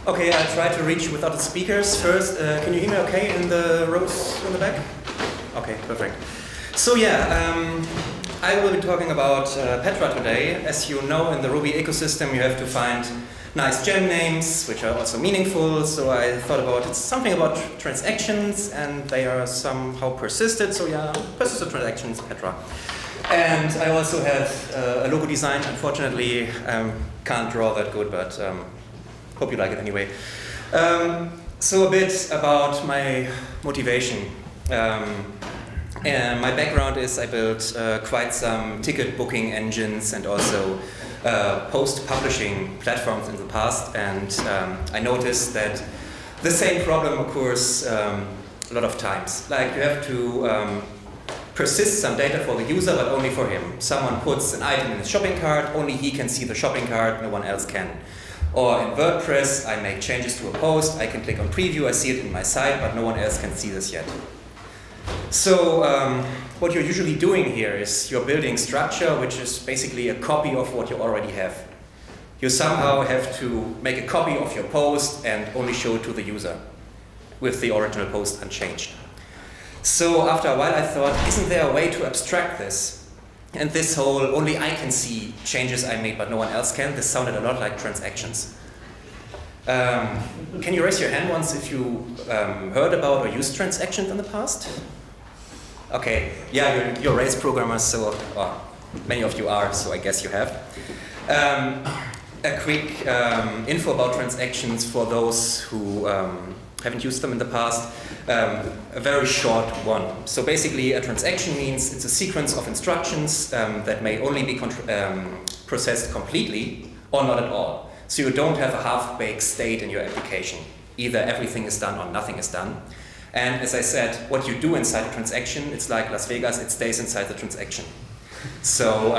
Okay, I'll try to reach you without the speakers. First, can you hear me okay in the rows in the back? Okay, perfect. So I will be talking about Petra today. As you know, in the Ruby ecosystem you have to find nice gem names, which are also meaningful. So I thought about it's something about transactions, and they are somehow persisted. So persistent transactions, Petra. And I also have a logo design. Unfortunately, can't draw that good, but hope you like it anyway. So a bit about my motivation. And my background is I built quite some ticket booking engines and also post-publishing platforms in the past, and I noticed that the same problem occurs a lot of times. Like you have to persist some data for the user, but only for him. Someone puts an item in his shopping cart, only he can see the shopping cart, no one else can. Or in WordPress, I make changes to a post, I can click on preview, I see it in my site, but no one else can see this yet. So what you're usually doing here is you're building structure, which is basically a copy of what you already have. You somehow have to make a copy of your post and only show it to the user with the original post unchanged. So after a while I thought, isn't there a way to abstract this? And this whole only I can see changes I made but no one else can, this sounded a lot like transactions. Can you raise your hand once if you heard about or used transactions in the past? Okay, yeah, you're Rails programmers, so many of you are, so I guess you have. A quick info about transactions for those who haven't used them in the past. A very short one. So basically a transaction means it's a sequence of instructions that may only be processed completely or not at all. So you don't have a half-baked state in your application. Either everything is done or nothing is done. And as I said, what you do inside a transaction, it's like Las Vegas, it stays inside the transaction. So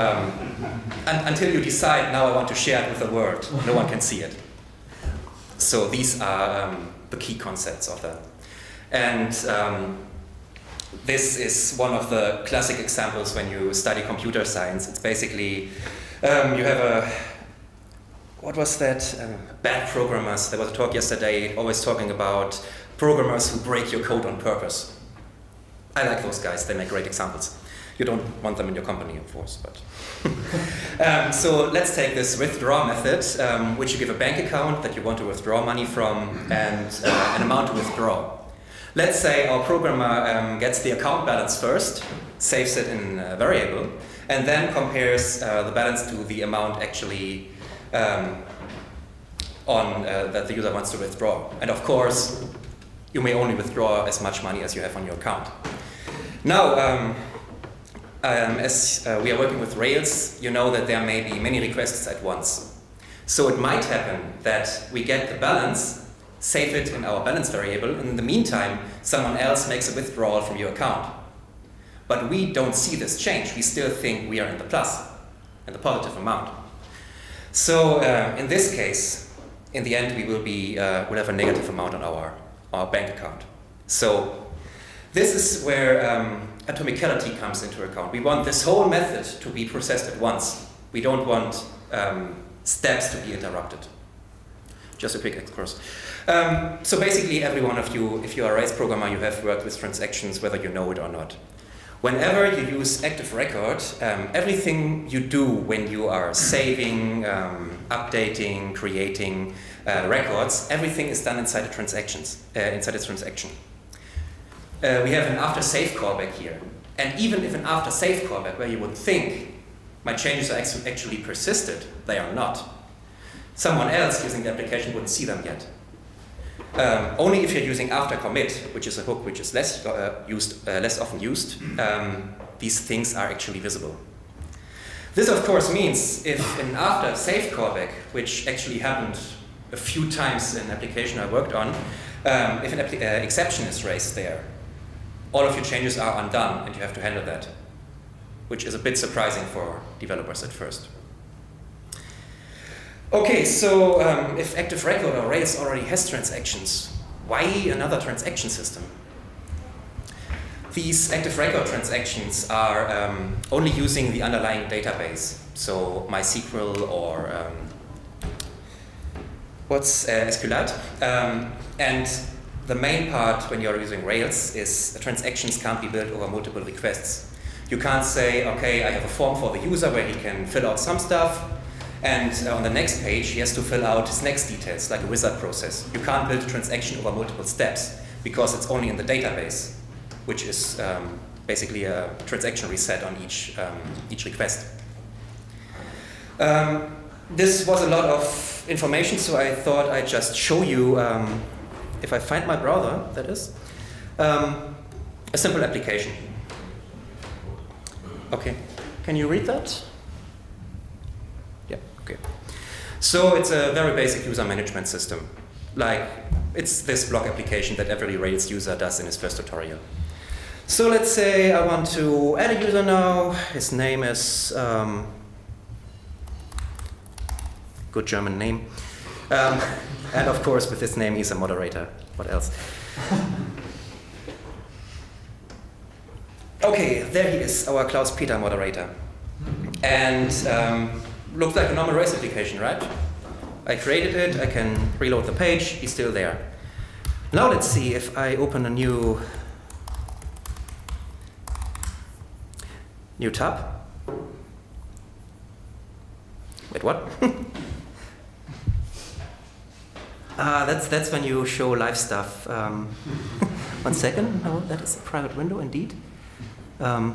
until you decide, now I want to share it with the world, no one can see it. So these are the key concepts of that. And this is one of the classic examples when you study computer science. It's basically, you have what was that? Bad programmers. There was a talk yesterday always talking about programmers who break your code on purpose. I like those guys, they make great examples. You don't want them in your company, of course, but. So let's take this withdraw method, which you give a bank account that you want to withdraw money from and an amount to withdraw. Let's say our programmer gets the account balance first, saves it in a variable, and then compares the balance to the amount actually that the user wants to withdraw. And of course, you may only withdraw as much money as you have on your account. Now, as we are working with Rails, you know that there may be many requests at once. So it might happen that we get the balance, save it in our balance variable, and in the meantime, someone else makes a withdrawal from your account. But we don't see this change. We still think we are in the plus, in the positive amount. So in this case, in the end, we'll have a negative amount on our bank account. So this is where atomicality comes into account. We want this whole method to be processed at once. We don't want steps to be interrupted. Just a quick excursus. So basically, every one of you, if you are a Rails programmer, you have worked with transactions, whether you know it or not. Whenever you use active record, everything you do when you are saving, updating, creating records, everything is done inside the transactions, inside the transaction. We have an after save callback here. And even if an after save callback, where you would think my changes are actually persisted, they are not. Someone else using the application wouldn't see them yet. Only if you're using after commit, which is a hook which is less often used, these things are actually visible. This of course means if an after save callback, which actually happened a few times in an application I worked on, if an exception is raised there, all of your changes are undone and you have to handle that, which is a bit surprising for developers at first. Okay, so if Active Record or Rails already has transactions, why another transaction system? These Active Record transactions are only using the underlying database, so MySQL or What's SQLite? And the main part when you're using Rails is transactions can't be built over multiple requests. You can't say, okay, I have a form for the user where he can fill out some stuff, and on the next page he has to fill out his next details, like a wizard process. You can't build a transaction over multiple steps because it's only in the database, which is basically a transaction reset on each request. This was a lot of information, so I thought I'd just show you, if I find my browser, that is, a simple application. Okay, can you read that? Yeah, okay. So it's a very basic user management system. Like, it's this blog application that every Rails user does in his first tutorial. So let's say I want to add a user now. His name is, good German name. And of course, with his name, he's a moderator. What else? Okay, there he is, our Klaus Peter moderator. And looks like a normal Rails application, right? I created it, I can reload the page, he's still there. Now let's see if I open a new tab. Wait, what? That's when you show live stuff. 1 second, no, that is a private window indeed. Let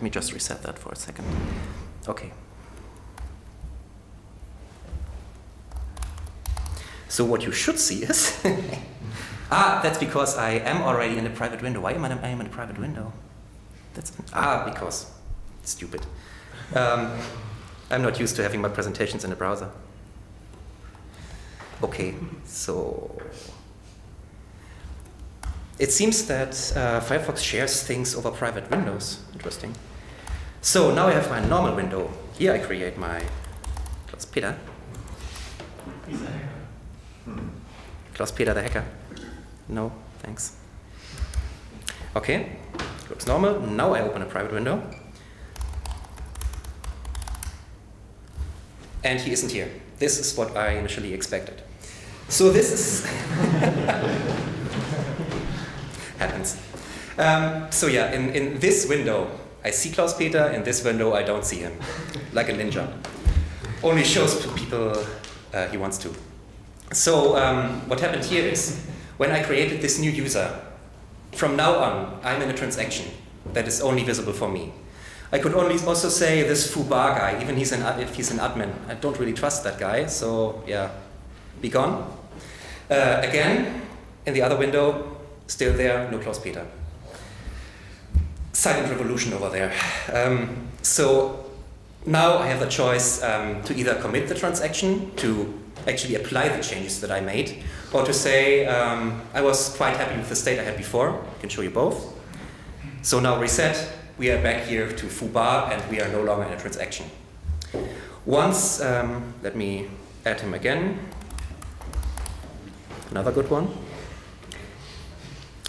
me just reset that for a second. Okay. So what you should see is, that's because I am already in a private window. Why am I in a private window? Because stupid. I'm not used to having my presentations in a browser. Okay, so it seems that Firefox shares things over private windows. Interesting. So now I have my normal window. Here I create my Klaus Peter. He's a hacker. Klaus Peter the hacker. No, thanks. Okay, looks normal. Now I open a private window. And he isn't here. This is what I initially expected. So this is happens. So yeah, in this window, I see Klaus Peter. In this window, I don't see him, like a ninja. Only shows to people he wants to. So what happened here is, when I created this new user, from now on, I'm in a transaction that is only visible for me. I could only also say this foobar guy, even if he's an admin. I don't really trust that guy, so yeah, be gone. Again, in the other window, still there, no Klaus Peter. Silent revolution over there. So now I have the choice to either commit the transaction, to actually apply the changes that I made, or to say I was quite happy with the state I had before. I can show you both. So now reset. We are back here to foobar, and we are no longer in a transaction. Once, let me add him again. Another good one.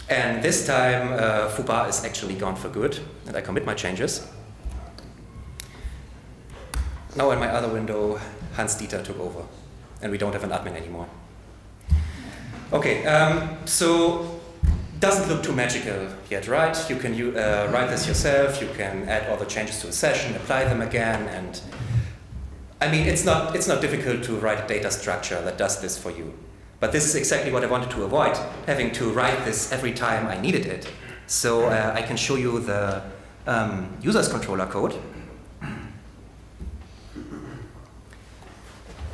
And this time, foobar is actually gone for good, and I commit my changes. Now in my other window, Hans Dieter took over, and we don't have an admin anymore. Okay, so doesn't look too magical yet, right? You can write this yourself, you can add all the changes to a session, apply them again, and I mean, it's not difficult to write a data structure that does this for you. But this is exactly what I wanted to avoid, having to write this every time I needed it. So I can show you the user's controller code.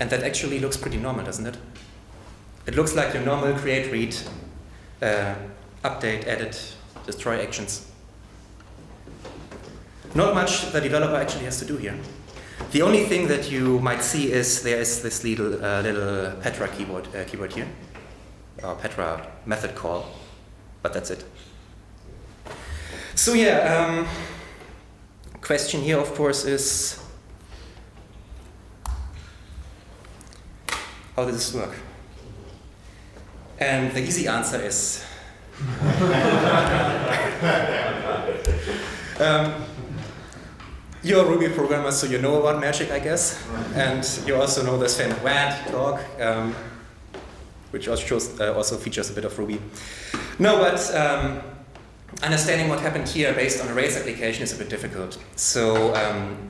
And that actually looks pretty normal, doesn't it? It looks like your normal create, read, update, edit, destroy actions. Not much the developer actually has to do here. The only thing that you might see is there is this little petra keyword here, or petra method call, but that's it. So yeah, question here of course is, how does this work? And the easy answer is You're a Ruby programmer, so you know about magic, I guess. And you also know this famous WAD talk, which also features a bit of Ruby. No, but understanding what happened here based on a Rails application is a bit difficult. So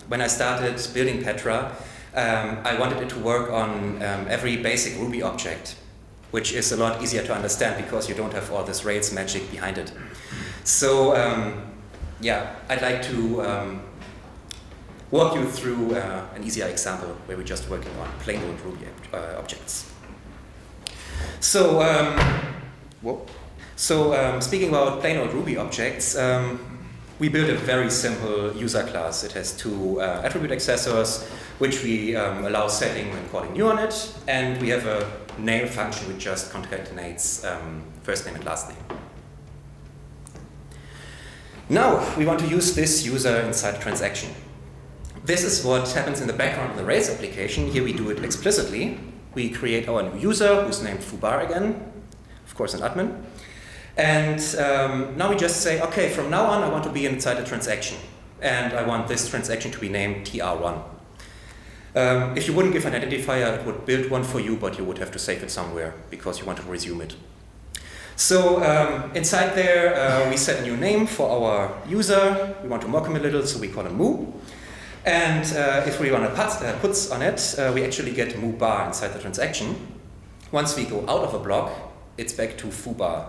when I started building Petra, I wanted it to work on every basic Ruby object, which is a lot easier to understand because you don't have all this Rails magic behind it. So yeah, I'd like to walk you through an easier example where we're just working on plain old Ruby objects. So, speaking about plain old Ruby objects, we built a very simple user class. It has two attribute accessors, which we allow setting and calling new on it, and we have a name function which just concatenates first name and last name. Now, we want to use this user inside a transaction. This is what happens in the background of the Rails application. Here we do it explicitly. We create our new user, who's named Fubar again, of course an admin. And now we just say, okay, from now on I want to be inside a transaction. And I want this transaction to be named TR1. If you wouldn't give an identifier, it would build one for you, but you would have to save it somewhere because you want to resume it. So inside there, we set a new name for our user. We want to mock him a little, so we call him Moo. And if we run a puts on it, we actually get Moo bar inside the transaction. Once we go out of a block, it's back to Fubar.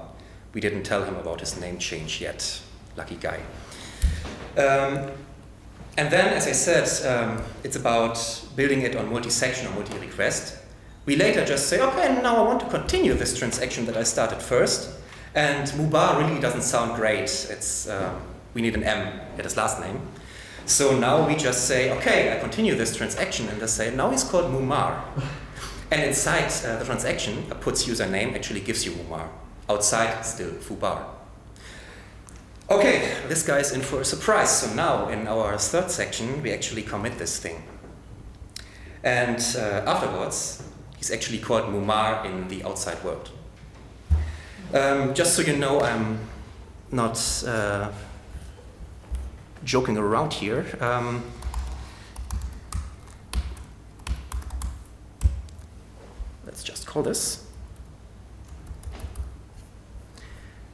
We didn't tell him about his name change yet. Lucky guy. And then, as I said, it's about building it on multi-section or multi-request. We later just say, okay, now I want to continue this transaction that I started first. And Moo bar really doesn't sound great. It's, we need an M at his last name. So now we just say, okay, I continue this transaction, and they say, now he's called Mumar. And inside the transaction, a puts username actually gives you Mumar. Outside, still Fubar. Okay, this guy's in for a surprise. So now, in our third section, we actually commit this thing. And afterwards, he's actually called Mumar in the outside world. Just so you know, I'm not joking around here. Let's just call this.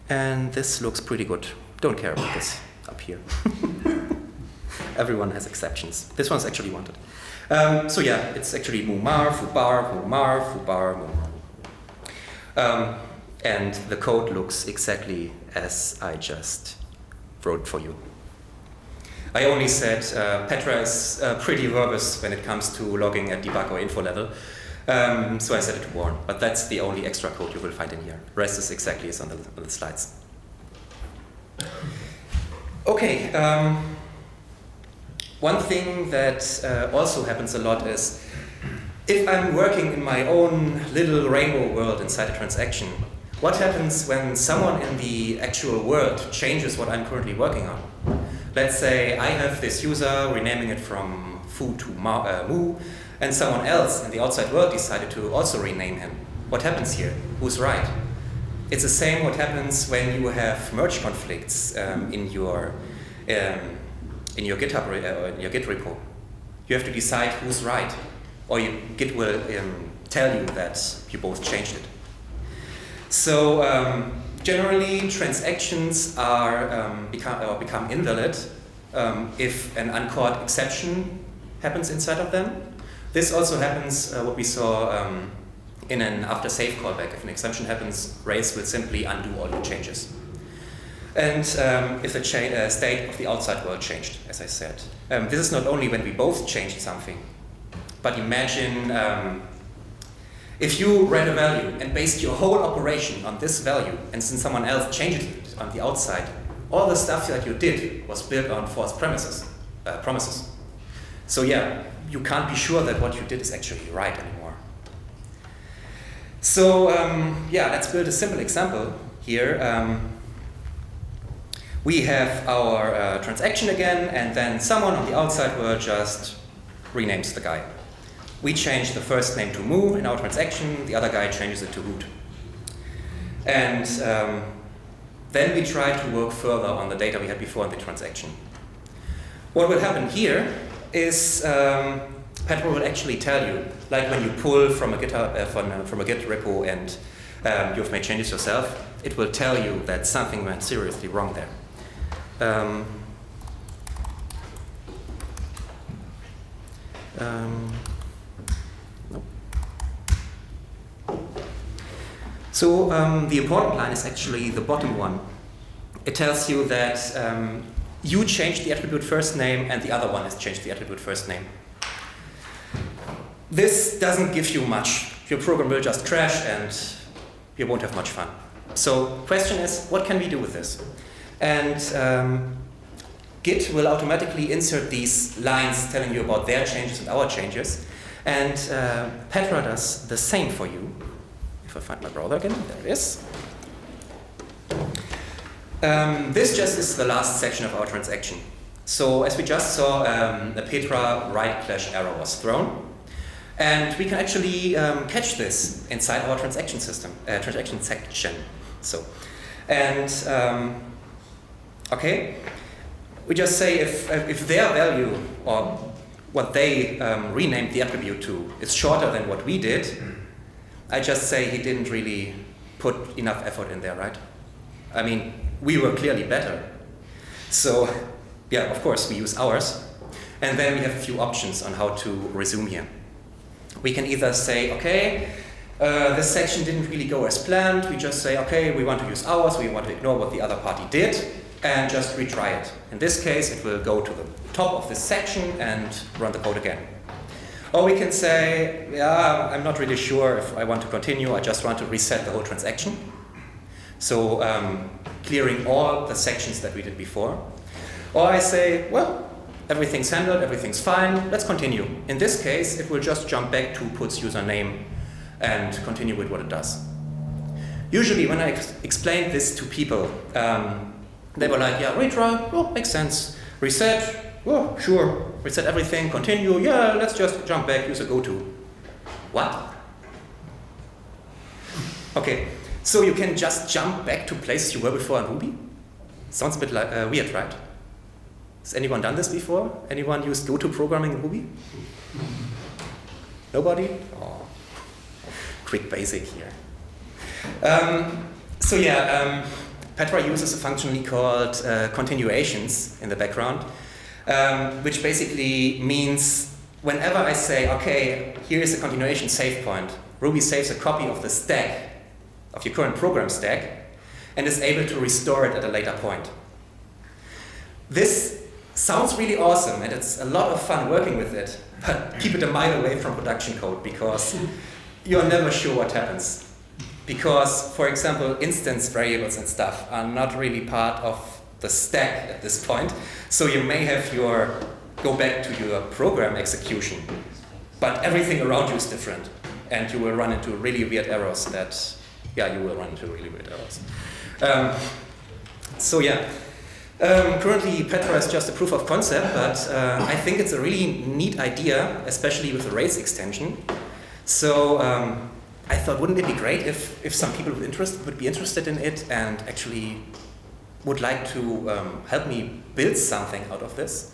And this looks pretty good. Don't care about this up here. Everyone has exceptions. This one's actually wanted. So yeah, it's actually Mumar, Fubar, Mumar, Fubar, Mumar. And the code looks exactly as I just wrote for you. I only said Petra is pretty verbose when it comes to logging at debug or info level. So I set it to warn, but that's the only extra code you will find in here. The rest is exactly as on the slides. Okay, one thing that also happens a lot is if I'm working in my own little rainbow world inside a transaction, what happens when someone in the actual world changes what I'm currently working on? Let's say I have this user renaming it from Fu to Mu, and someone else in the outside world decided to also rename him. What happens here? Who's right? It's the same what happens when you have merge conflicts in your GitHub or in your Git repo. You have to decide who's right, or Git will tell you that you both changed it. So generally, transactions are become invalid if an uncaught exception happens inside of them. This also happens, what we saw in an after save callback. If an exception happens, Rails will simply undo all your changes. And if the state of the outside world changed, as I said. This is not only when we both changed something, but imagine if you read a value and based your whole operation on this value, and since someone else changed it on the outside, all the stuff that you did was built on false promises. So yeah, you can't be sure that what you did is actually right anymore. So yeah, let's build a simple example here. We have our transaction again, and then someone on the outside world just renames the guy. We change the first name to Mu in our transaction, the other guy changes it to Root. And then we try to work further on the data we had before in the transaction. What will happen here is Petra will actually tell you, like when you pull from a from a Git repo and you've made changes yourself, it will tell you that something went seriously wrong there. Nope. So the important line is actually the bottom one. It tells you that you changed the attribute first name and the other one has changed the attribute first name. This doesn't give you much. Your program will just crash and you won't have much fun. So question is, what can we do with this? And Git will automatically insert these lines telling you about their changes and our changes. And Petra does the same for you. If I find my browser again, there it is. This just is the last section of our transaction. So as we just saw, a petra write/error was thrown. And we can actually catch this inside our transaction system, transaction section. So, and okay, we just say if their value or what they renamed the attribute to is shorter than what we did, I just say he didn't really put enough effort in there, right? I mean, we were clearly better. So, yeah, of course, we use ours. And then we have a few options on how to resume here. We can either say, okay, this section didn't really go as planned. We just say, okay, we want to use ours. We want to ignore what the other party did and just retry it. In this case, it will go to the top of this section and run the code again. Or we can say, yeah, I'm not really sure if I want to continue. I just want to reset the whole transaction. So clearing all the sections that we did before. Or I say, well, everything's handled, everything's fine, let's continue. In this case, it will just jump back to puts username and continue with what it does. Usually when I explained this to people, they were like, yeah, retry, oh, makes sense. Reset, oh, sure. Reset everything, continue, yeah, let's just jump back, use a goto. What? Okay, so you can just jump back to places you were before in Ruby? Sounds a bit like, weird, right? Has anyone done this before? Anyone used goto programming in Ruby? Nobody? Oh. Quick basic here. So yeah, Petra uses a function called continuations in the background, which basically means whenever I say, okay, here is a continuation save point, Ruby saves a copy of the stack, of your current program stack, and is able to restore it at a later point. This sounds really awesome, and it's a lot of fun working with it, but keep it a mile away from production code because you're never sure what happens. Because, for example, instance variables and stuff are not really part of the stack at this point, so you may have go back to your program execution, but everything around you is different, and you will run into really weird errors you will run into really weird errors. So yeah. Currently, Petra is just a proof of concept, but I think it's a really neat idea, especially with the Rails extension. So I thought, wouldn't it be great if some people would be interested in it and actually would like to help me build something out of this?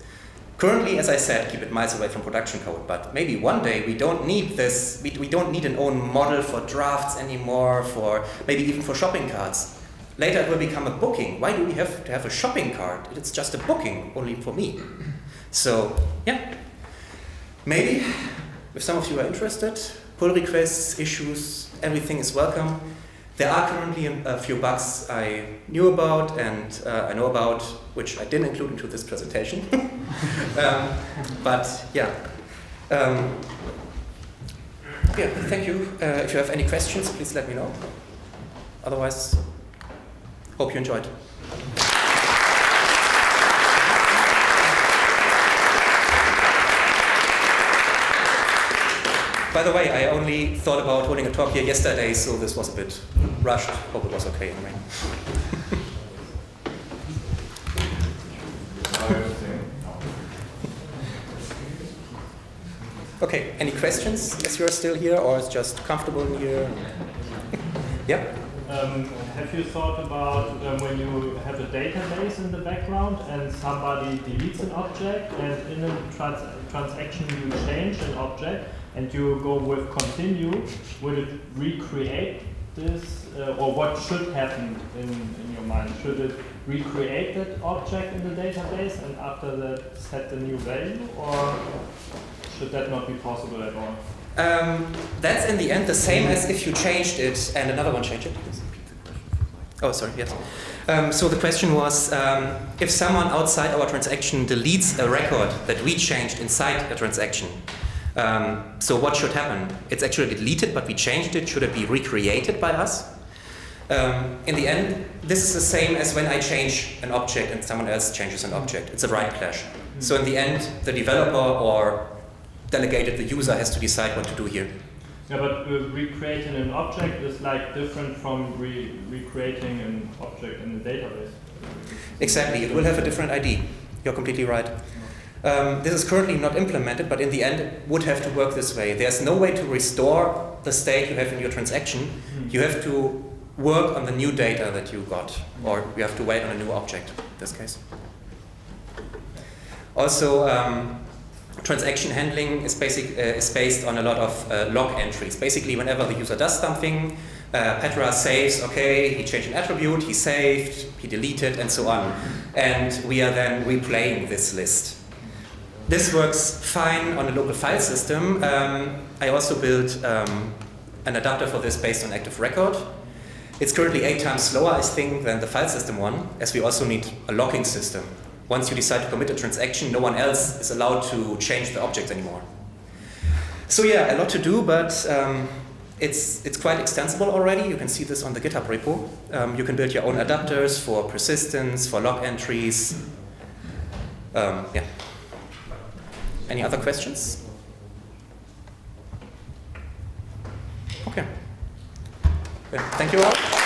Currently, as I said, keep it miles away from production code, but maybe one day we don't need this. We don't need an own model for drafts anymore, maybe even for shopping carts. Later it will become a booking. Why do we have to have a shopping cart? It's just a booking, only for me. So, yeah. Maybe, if some of you are interested, pull requests, issues, everything is welcome. There are currently a few bugs I knew about and I know about, which I didn't include into this presentation. But, yeah. Yeah, thank you. If you have any questions, please let me know. Otherwise, hope you enjoyed. By the way, I only thought about holding a talk here yesterday, so this was a bit rushed. Hope it was okay anyway. Okay, any questions as you're still here, or it's just comfortable in here? Yeah? Have you thought about when you have a database in the background and somebody deletes an object, and in a transaction you change an object and you go with continue, would it recreate this, or what should happen in your mind? Should it recreate that object in the database and after that set the new value, or should that not be possible at all? That's in the end the same as if you changed it and another one changed it. Oh, sorry, yes. So the question was, if someone outside our transaction deletes a record that we changed inside a transaction, so what should happen? It's actually deleted, but we changed it. Should it be recreated by us? In the end, this is the same as when I change an object and someone else changes an object. It's a right clash. So in the end, the developer or delegated the user has to decide what to do here. Yeah, but recreating an object is like different from recreating an object in the database. Exactly, it will have a different ID. You're completely right. This is currently not implemented, but in the end it would have to work this way. There's no way to restore the state you have in your transaction. You have to work on the new data that you got, or you have to wait on a new object in this case. Also, transaction handling is based on a lot of log entries. Basically, whenever the user does something, Petra saves, okay, he changed an attribute, he saved, he deleted, and so on. And we are then replaying this list. This works fine on a local file system. I also built an adapter for this based on Active Record. It's currently 8 times slower, I think, than the file system one, as we also need a logging system. Once you decide to commit a transaction, no one else is allowed to change the object anymore. So yeah, a lot to do, but it's quite extensible already. You can see this on the GitHub repo. You can build your own adapters for persistence, for log entries. Yeah. Any other questions? Okay. Thank you all.